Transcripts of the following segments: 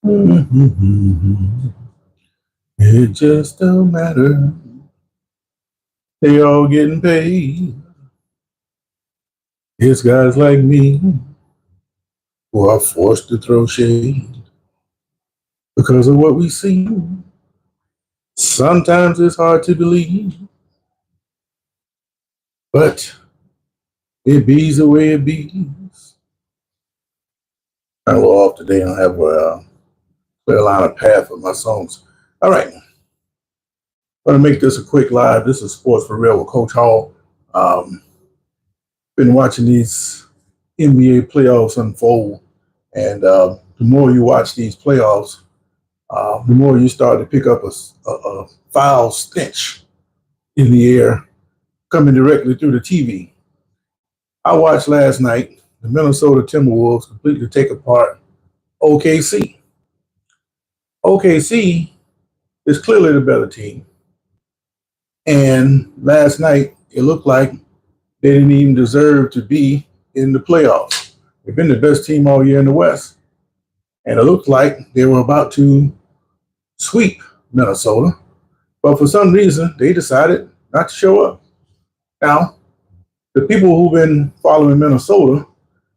Mhm. It just don't matter. They all getting paid. It's guys like me who are forced to throw shade because of what we see. Sometimes it's hard to believe, but it bees the way it bees. I'm a little off today. I don't have a clear line of path for my songs. All right, I'm going to make this a quick live. This is Sports for Real with Coach Hall. Um, been watching these NBA playoffs unfold, and the more you watch these playoffs, the more you start to pick up a foul stench in the air coming directly through the TV. I watched last night the Minnesota Timberwolves completely take apart OKC. OKC is clearly the better team, and last night it looked like they didn't even deserve to be in the playoffs. They've been the best team all year in the West, and it looked like they were about to sweep Minnesota, but for some reason they decided not to show up. Now, the people who've been following Minnesota,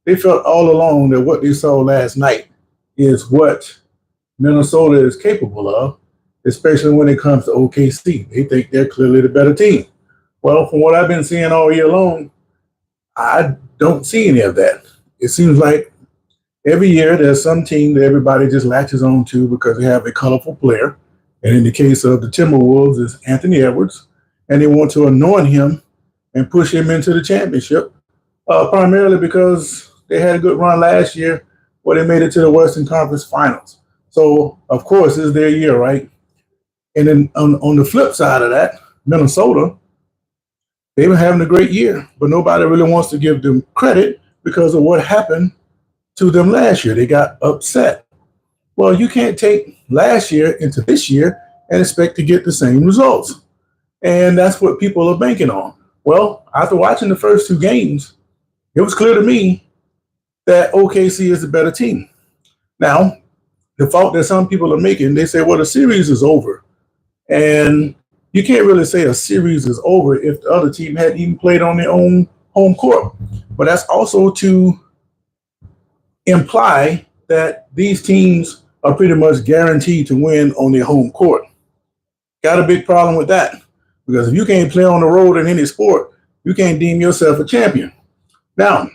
they felt all along that what they saw last night is what Minnesota is capable of, especially when it comes to OKC. They think they're clearly the better team. Well, from what I've been seeing all year long, I don't see any of that. It seems like every year there's some team that everybody just latches on to because they have a colorful player. And in the case of the Timberwolves, it's Anthony Edwards, and they want to anoint him and push him into the championship, primarily because they had a good run last year where they made it to the Western Conference Finals. So, of course, it's their year, right? And then on the flip side of that, Minnesota, they've been having a great year, but nobody really wants to give them credit because of what happened to them last year. They got upset. Well, you can't take last year into this year and expect to get the same results. And that's what people are banking on. Well, after watching the first two games, it was clear to me that OKC is the better team. Now, the fault that some people are making, they say, well, the series is over. And you can't really say a series is over if the other team hadn't even played on their own home court. But that's also to imply that these teams are pretty much guaranteed to win on their home court. Got a big problem with that because if you can't play on the road in any sport, you can't deem yourself a champion. Now,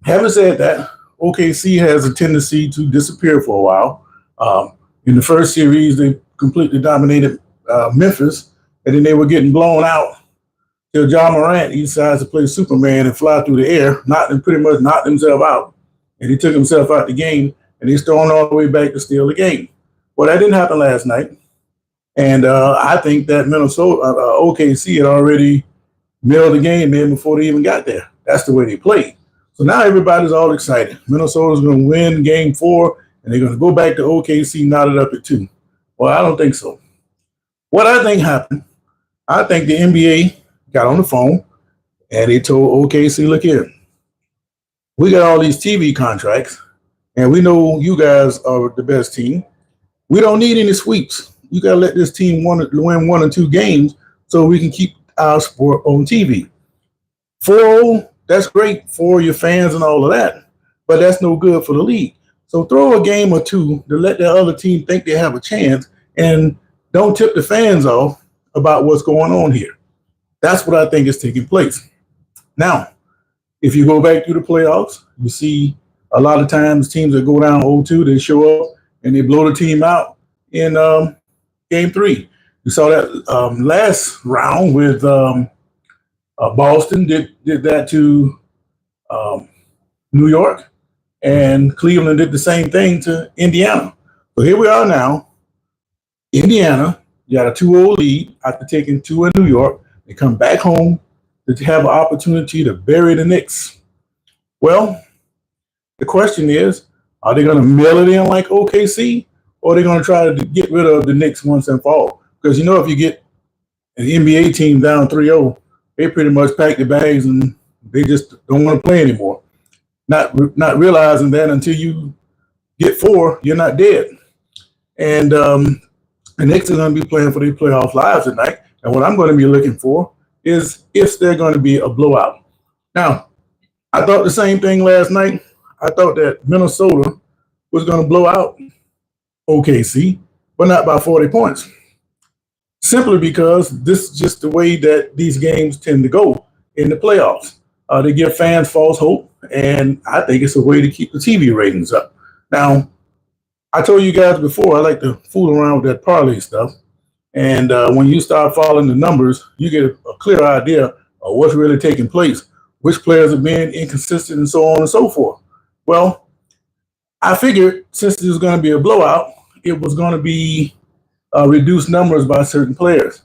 having said that, OKC has a tendency to disappear for a while. In the first series, they completely dominated Memphis, and then they were getting blown out till John Morant he decides to play Superman and fly through the air, pretty much knocked himself out, and he took himself out the game, and he's thrown all the way back to steal the game. Well, that didn't happen last night, and I think that Minnesota OKC had already mailed the game in before they even got there. That's the way they played. So now everybody's all excited. Minnesota's going to win game 4, and they're going to go back to OKC knotted up at 2. Well, I don't think so. What I think happened, I think the NBA got on the phone and they told OKC, look here, we got all these TV contracts, and we know you guys are the best team. We don't need any sweeps. You got to let this team win 1 or 2 games so we can keep our sport on TV. 4-0, that's great for your fans and all of that, but that's no good for the league. So throw a game or 2 to let the other team think they have a chance and don't tip the fans off about what's going on here. That's what I think is taking place. Now, if you go back through the playoffs, you see a lot of times teams that go down 0-2, they show up and they blow the team out in game 3. You saw that last round with Boston did that to New York, and Cleveland did the same thing to Indiana. So here we are now. Indiana got a 2-0 lead after taking 2 in New York. They come back home to have an opportunity to bury the Knicks. Well, the question is, are they going to mail it in like OKC, or are they going to try to get rid of the Knicks once and for all? Because, if you get an NBA team down 3-0, they pretty much pack the bags and they just don't want to play anymore. Not realizing that until you get 4, you're not dead. And the Knicks are going to be playing for their playoff lives tonight. And what I'm going to be looking for is if they're going to be a blowout. Now, I thought the same thing last night. I thought that Minnesota was going to blow out OKC, but not by 40 points. Simply because this is just the way that these games tend to go in the playoffs. They give fans false hope, and I think it's a way to keep the TV ratings up. Now, I told you guys before, I like to fool around with that parlay stuff. And when you start following the numbers, you get a clear idea of what's really taking place, which players are being inconsistent, and so on and so forth. Well, I figured since this was going to be a blowout, it was going to be reduced numbers by certain players.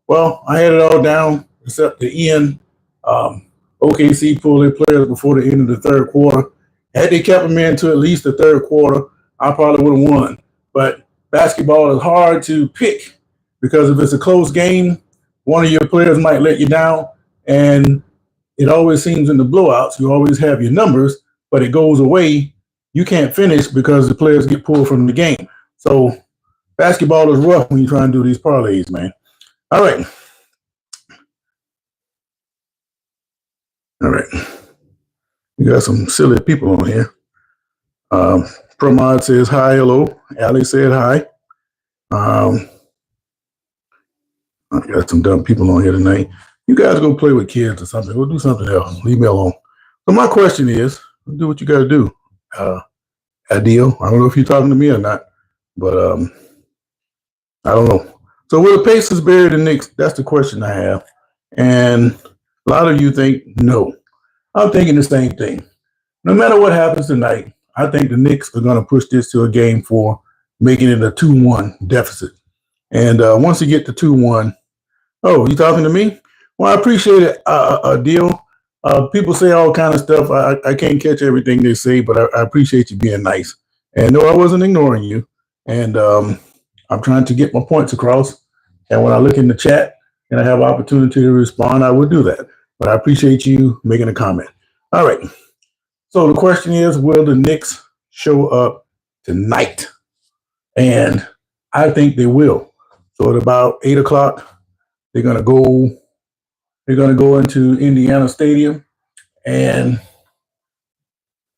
Well, I had it all down except the end. OKC pulled their players before the end of the third quarter. Had they kept them into at least the third quarter, I probably would have won. But basketball is hard to pick because if it's a close game, one of your players might let you down. And it always seems in the blowouts, you always have your numbers, but it goes away. You can't finish because the players get pulled from the game. So basketball is rough when you try and do these parlays, man. All right. All right. We got some silly people on here. Pramod says hi, hello. Ali said hi. I got some dumb people on here tonight. You guys go play with kids or something. We'll do something else. Leave me alone. So my question is, do what you got to do. Adil, I don't know if you're talking to me or not, but I don't know. So will the Pacers bury the Knicks? That's the question I have. And a lot of you think no. I'm thinking the same thing. No matter what happens tonight, I think the Knicks are going to push this to a game 4, making it a 2-1 deficit. And once you get to 2-1, oh, you talking to me? Well, I appreciate it, Adil. People say all kind of stuff. I can't catch everything they say, but I appreciate you being nice. And no, I wasn't ignoring you. And I'm trying to get my points across. And when I look in the chat and I have opportunity to respond, I will do that. But I appreciate you making a comment. All right. So the question is, will the Knicks show up tonight? And I think they will. So at about 8 o'clock, they're gonna go into Indiana Stadium, and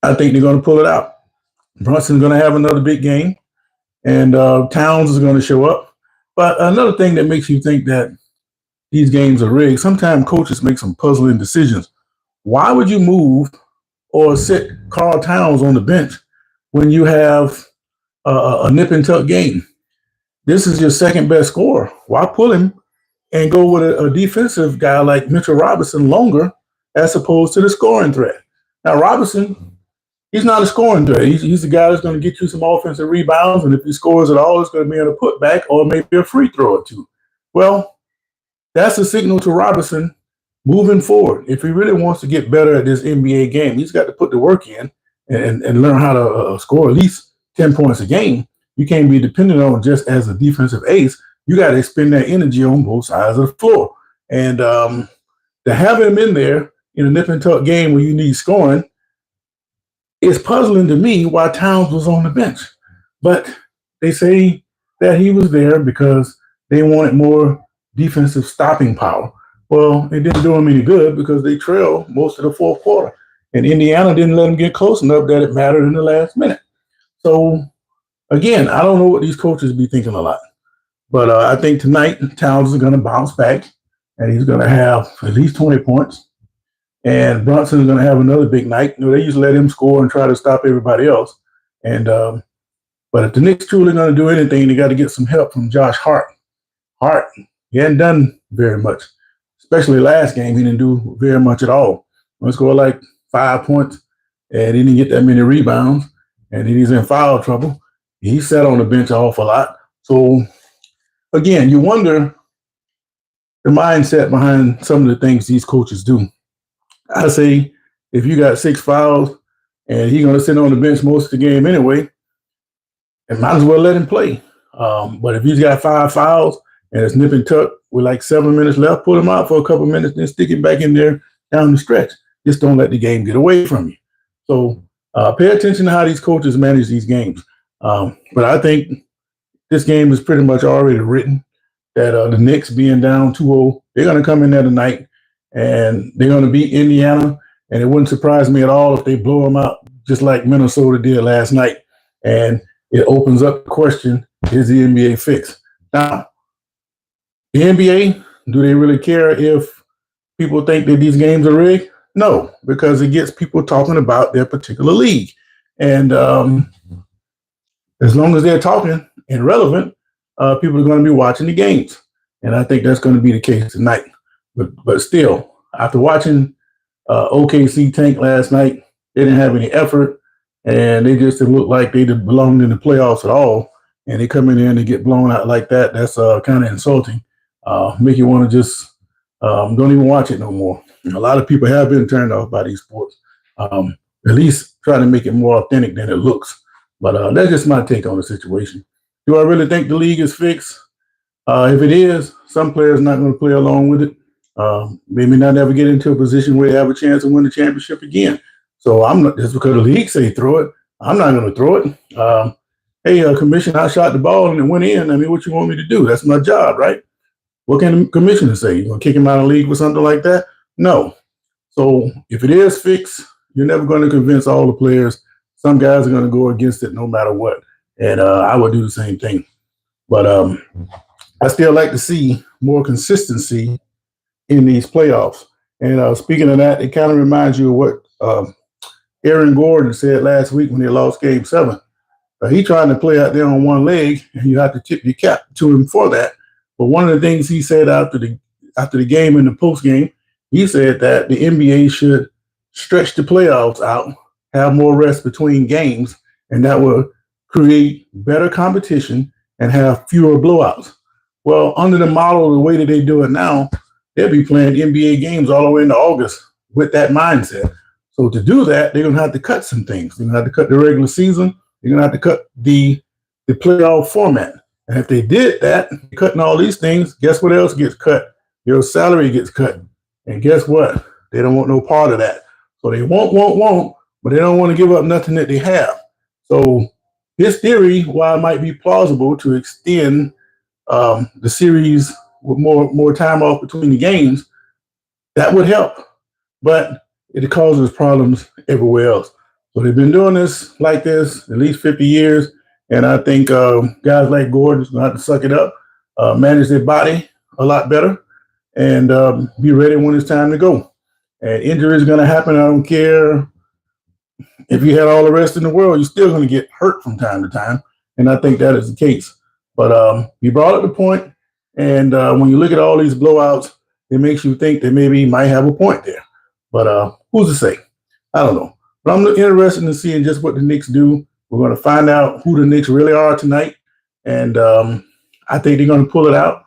I think they're gonna pull it out. Brunson's gonna have another big game, and Towns is gonna show up. But another thing that makes you think that these games are rigged, sometimes coaches make some puzzling decisions. Why would you move or sit Karl Towns on the bench when you have a nip and tuck game? This is your second best scorer. Why pull him and go with a defensive guy like Mitchell Robinson longer as opposed to the scoring threat? Now, Robinson, he's not a scoring threat. He's the guy that's going to get you some offensive rebounds, and if he scores at all, it's going to be on a putback or maybe a free throw or two. Well, that's a signal to Robinson moving forward. If he really wants to get better at this NBA game, he's got to put the work in and learn how to score at least 10 points a game. You can't be dependent on just as a defensive ace. You got to expend that energy on both sides of the floor. And to have him in there in a nip and tuck game where you need scoring, it's puzzling to me why Towns was on the bench. But they say that he was there because they wanted more defensive stopping power. Well, it didn't do them any good because they trailed most of the fourth quarter. And Indiana didn't let them get close enough that it mattered in the last minute. So, again, I don't know what these coaches be thinking a lot. But I think tonight Towns is going to bounce back, and he's going to have at least 20 points. And Brunson is going to have another big night. You know, they used to let him score and try to stop everybody else. And but if the Knicks truly going to do anything, they got to get some help from Josh Hart. Hart, he hadn't done very much, especially last game. He didn't do very much at all. He scored like 5 points, and he didn't get that many rebounds. And then he's in foul trouble. He sat on the bench an awful lot. So, again, you wonder the mindset behind some of the things these coaches do. I say if you got 6 fouls and he's going to sit on the bench most of the game anyway, and might as well let him play. But if he's got 5 fouls and it's nip and tuck with like 7 minutes left, pull him out for a couple of minutes, then stick him back in there down the stretch. Just don't let the game get away from you. So pay attention to how these coaches manage these games. But I think this game is pretty much already written. That the Knicks being down 2-0, they're going to come in there tonight and they're going to beat Indiana. And it wouldn't surprise me at all if they blow them out just like Minnesota did last night. And it opens up the question, is the NBA fixed? Now, the NBA, do they really care if people think that these games are rigged? No, because it gets people talking about their particular league. And as long as they're talking and relevant, people are going to be watching the games. And I think that's going to be the case tonight. But still, after watching OKC tank last night, they didn't have any effort, and they just didn't look like they belonged in the playoffs at all. And they come in there and they get blown out like that. That's kind of insulting. Make you want to just don't even watch it no more. A lot of people have been turned off by these sports. At least try to make it more authentic than it looks. But that's just my take on the situation. Do I really think the league is fixed? If it is, some players not going to play along with it. They may not ever get into a position where they have a chance to win the championship again. So I'm not, just because the league say throw it, I'm not going to throw it. Hey, commissioner, I shot the ball and it went in. I mean, what you want me to do? That's my job, right? What can the commissioner say? You going to kick him out of the league for something like that? No. So if it is fixed, you're never going to convince all the players. Some guys are going to go against it no matter what. And I would do the same thing. But I still like to see more consistency in these playoffs. And speaking of that, it kind of reminds you of what Aaron Gordon said last week when they lost Game 7. He trying to play out there on one leg, and you have to tip your cap to him for that. But one of the things he said after the game in the post game, he said that the NBA should stretch the playoffs out, have more rest between games, and that will create better competition and have fewer blowouts. Well, under the model, the way that they do it now, they'll be playing NBA games all the way into August with that mindset. So to do that, they're going to have to cut some things. They're going to have to cut the regular season. They're going to have to cut the playoff format. And if they did that, cutting all these things, guess what else gets cut? Your salary gets cut. And guess what? They don't want no part of that. So they won't, but they don't want to give up nothing that they have. So his theory, while it might be plausible to extend the series with more time off between the games, that would help. But it causes problems everywhere else. So they've been doing this like this at least 50 years. And I think guys like Gordon's going to have to suck it up, manage their body a lot better, and be ready when it's time to go. And injuries are going to happen. I don't care if you had all the rest in the world, you're still going to get hurt from time to time. And I think that is the case. But you brought up the point, and when you look at all these blowouts, it makes you think that maybe he might have a point there. But who's to say? I don't know. But I'm interested in seeing just what the Knicks do. We're going to find out who the Knicks really are tonight. And I think they're going to pull it out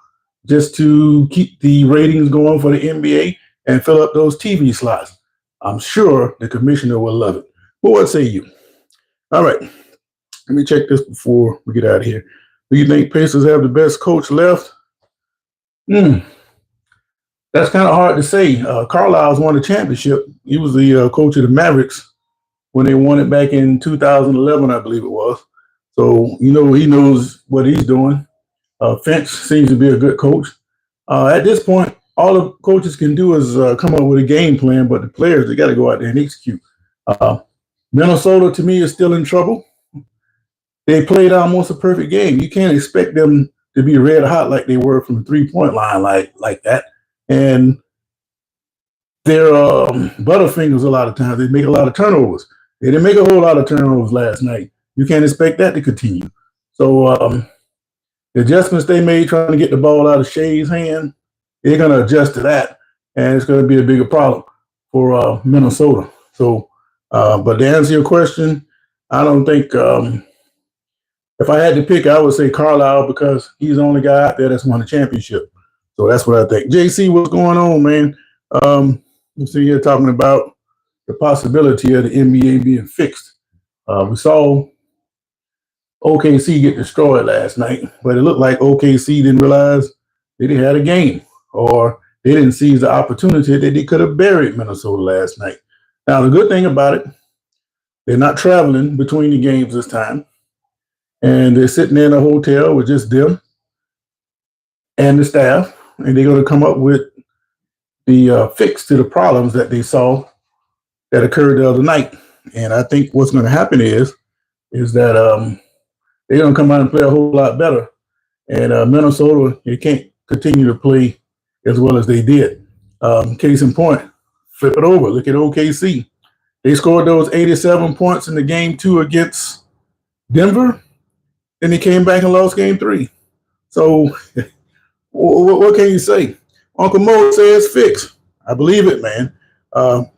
just to keep the ratings going for the NBA and fill up those TV slots. I'm sure the commissioner will love it. But what say you? All right. Let me check this before we get out of here. Do you think Pacers have the best coach left? That's kind of hard to say. Carlisle's won the championship. He was the coach of the Mavericks when they won it back in 2011, I believe it was. So, he knows what he's doing. Finch seems to be a good coach. At this point, all the coaches can do is come up with a game plan, but the players, they got to go out there and execute. Minnesota, to me, is still in trouble. They played almost a perfect game. You can't expect them to be red hot like they were from the three-point line like that. And they're butterfingers a lot of times. They make a lot of turnovers. They didn't make a whole lot of turnovers last night. You can't expect that to continue. So the adjustments they made trying to get the ball out of Shea's hand, they're going to adjust to that, and it's going to be a bigger problem for Minnesota. So, but to answer your question, I don't think if I had to pick, I would say Carlisle because he's the only guy out there that's won a championship. So that's what I think. JC, what's going on, man? We're sitting here talking about the possibility of the NBA being fixed. We saw OKC get destroyed last night, but it looked like OKC didn't realize that they had a game, or they didn't seize the opportunity that they could have buried Minnesota last night. Now, the good thing about it, they're not traveling between the games this time. and they're sitting in a hotel with just them and the staff, and they're going to come up with the fix to the problems that they saw that occurred the other night. And I think what's going to happen is that they're going to come out and play a whole lot better. And Minnesota, they can't continue to play as well as they did. Case in point, flip it over. Look at OKC. They scored those 87 points in the game 2 against Denver. Then they came back and lost game 3. So what can you say? Uncle Mo says fix. I believe it, man.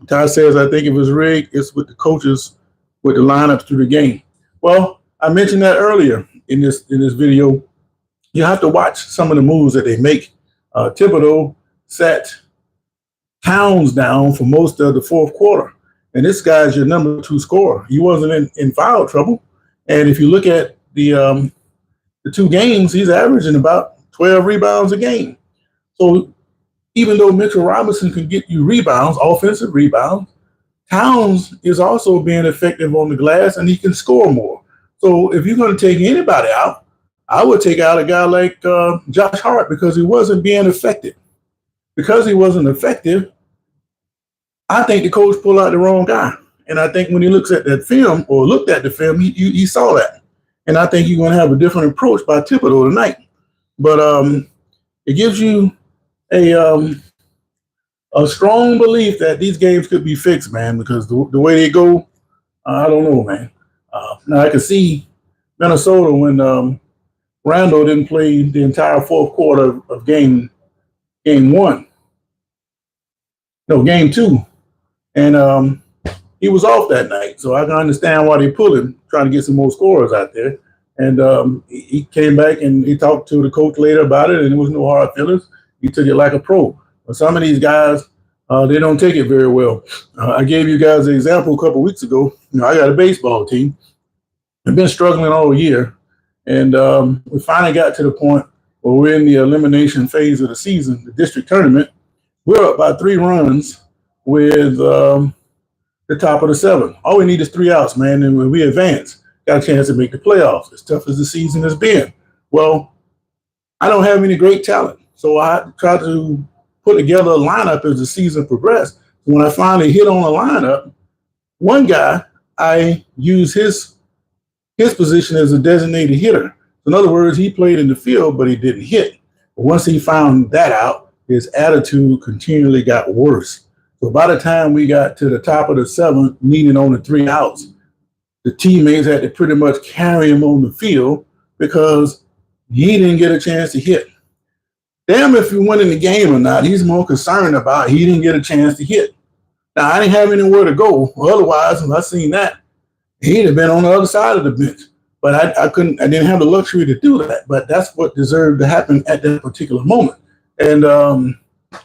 Ty says, I think if it's rigged, it's with the coaches, with the lineups through the game. Well, I mentioned that earlier in this video. You have to watch some of the moves that they make. Thibodeau sat Towns down for most of the fourth quarter. And this guy's your number 2 scorer. He wasn't in foul trouble. And if you look at the 2 games, he's averaging about 12 rebounds a game. So even though Mitchell Robinson can get you rebounds, offensive rebounds, Towns is also being effective on the glass, and he can score more. So if you're going to take anybody out, I would take out a guy like Josh Hart because he wasn't being effective. Because he wasn't effective, I think the coach pulled out the wrong guy. And I think when he looks at that film or looked at the film, he saw that. And I think you're going to have a different approach by Thibodeau tonight. But it gives you a strong belief that these games could be fixed, man, because the way they go, I don't know, man. Now I can see Minnesota when Randall didn't play the entire fourth quarter of game 1. No, game 2. And he was off that night. So I can understand why they pulled him, trying to get some more scorers out there. And he came back and he talked to the coach later about it, and there was no hard feelings. He took it like a pro. But some of these guys, they don't take it very well. I gave you guys an example a couple weeks ago. I got a baseball team. I've been struggling all year. And we finally got to the point where we're in the elimination phase of the season, the district tournament. We're up by 3 runs with the top of the 7. All we need is 3 outs, man, and when we advance, got a chance to make the playoffs, as tough as the season has been. Well, I don't have any great talent, so I try to put together a lineup as the season progressed. When I finally hit on a lineup, one guy, I use his position as a designated hitter. In other words, he played in the field, but he didn't hit. But once he found that out, his attitude continually got worse. So by the time we got to the top of the 7th, needing only 3 outs, the teammates had to pretty much carry him on the field because he didn't get a chance to hit. Damn if he won in the game or not, he's more concerned about he didn't get a chance to hit. Now, I didn't have anywhere to go. Well, otherwise, if I seen that, he'd have been on the other side of the bench. But I didn't have the luxury to do that. But that's what deserved to happen at that particular moment. And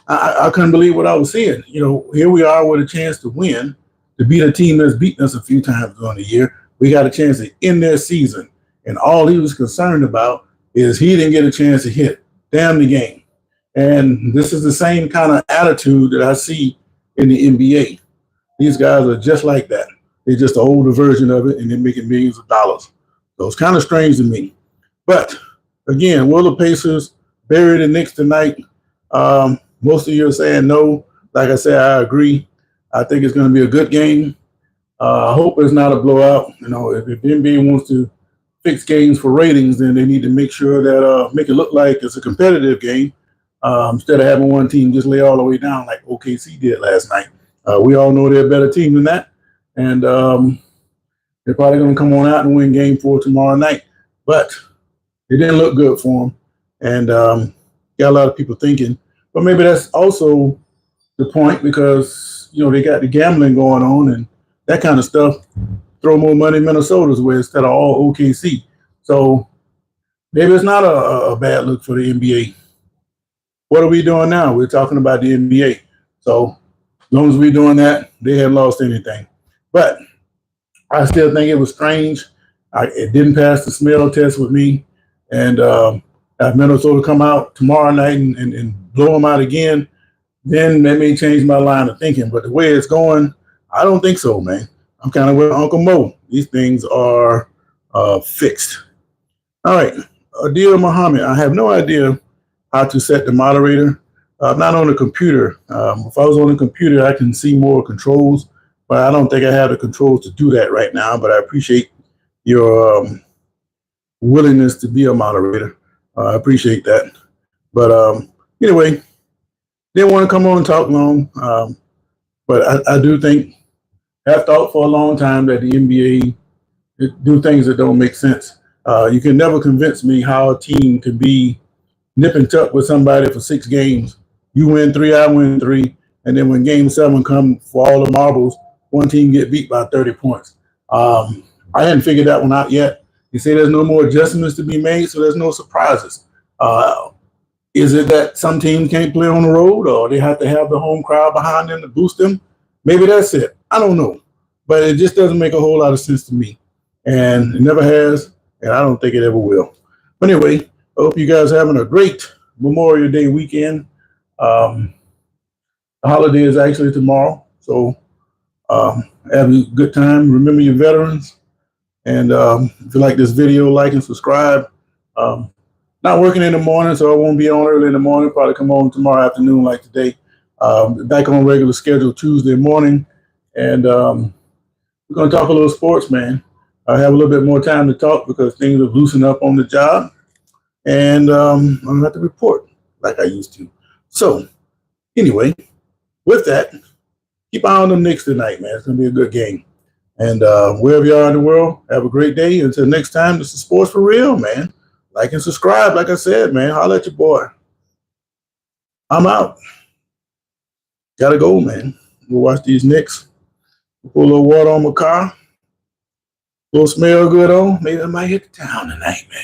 I couldn't believe what I was seeing. Here we are with a chance to win, to beat a team that's beaten us a few times during the year. We got a chance to end their season. And all he was concerned about is he didn't get a chance to hit. Damn the game. And this is the same kind of attitude that I see in the NBA. These guys are just like that. They're just an older version of it, and they're making millions of dollars. So it's kind of strange to me. But, again, will the Pacers bury the Knicks tonight? Most of you are saying no. Like I said, I agree. I think it's going to be a good game. I hope it's not a blowout. If the NBA wants to fix games for ratings, then they need to make sure that make it look like it's a competitive game instead of having one team just lay all the way down like OKC did last night. We all know they're a better team than that. And they're probably going to come on out and win game 4 tomorrow night. But it didn't look good for them. And got a lot of people thinking. But maybe that's also the point because, they got the gambling going on and that kind of stuff. Throw more money Minnesota's way instead of all OKC. So maybe it's not a bad look for the NBA. What are we doing now? We're talking about the NBA. So as long as we're doing that, they haven't lost anything. But I still think it was strange. It didn't pass the smell test with me. And if Minnesota come out tomorrow night and blow them out again, then that may change my line of thinking. But the way it's going, I don't think so, man. I'm kind of with Uncle Mo. These things are fixed. All right. Adil Muhammad, I have no idea how to set the moderator. Not on the computer. If I was on the computer, I can see more controls, but I don't think I have the controls to do that right now. But I appreciate your willingness to be a moderator. I appreciate that. But anyway, didn't want to come on and talk long. But I do think, I've thought for a long time that the NBA do things that don't make sense. You can never convince me how a team can be nip and tuck with somebody for 6 games. You win 3, I win 3, and then when Game 7 come for all the marbles, one team get beat by 30 points. I hadn't figured that one out yet. You say there's no more adjustments to be made, so there's no surprises. Is it that some teams can't play on the road, or they have to have the home crowd behind them to boost them? Maybe that's it. I don't know. But it just doesn't make a whole lot of sense to me. And it never has, and I don't think it ever will. But anyway, I hope you guys are having a great Memorial Day weekend. The holiday is actually tomorrow, so have a good time. Remember your veterans. And if you like this video, like and subscribe. Not working in the morning, so I won't be on early in the morning. Probably come on tomorrow afternoon like today. Back on regular schedule Tuesday morning. And we're going to talk a little sports, man. I have a little bit more time to talk because things have loosened up on the job. And I'm going to have to report like I used to. So anyway, with that, keep an eye on them Knicks tonight, man. It's going to be a good game. And wherever you are in the world, have a great day. Until next time, this is Sports for Real, man. Like and subscribe, like I said, man. Holla at your boy. I'm out. Gotta go, man. Go watch these Knicks. Put a little water on my car. A little smell good on. Maybe I might hit the town tonight, man.